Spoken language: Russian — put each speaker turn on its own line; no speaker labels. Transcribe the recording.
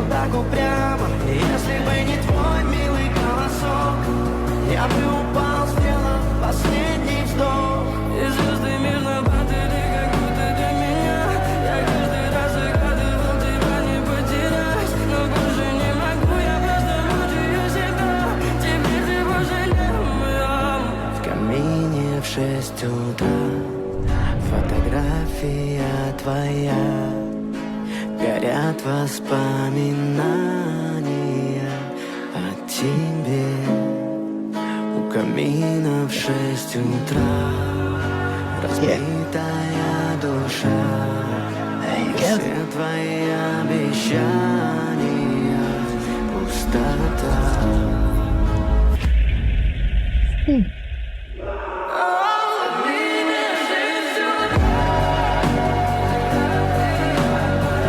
вот так упрямо. И если бы не твой милый голосок, я бы упал, сделав последний вздох. И звезды мирно падали, как будто для меня. Я каждый раз загадывал тебя не потерять, но больше не могу, я просто мучаю себя. Теперь ты пожалел моем. В камине в 6 утра фотография твоя. Горят воспоминания о тебе. У камина в 6 утра разбитая душа. Все твои обещания пустота.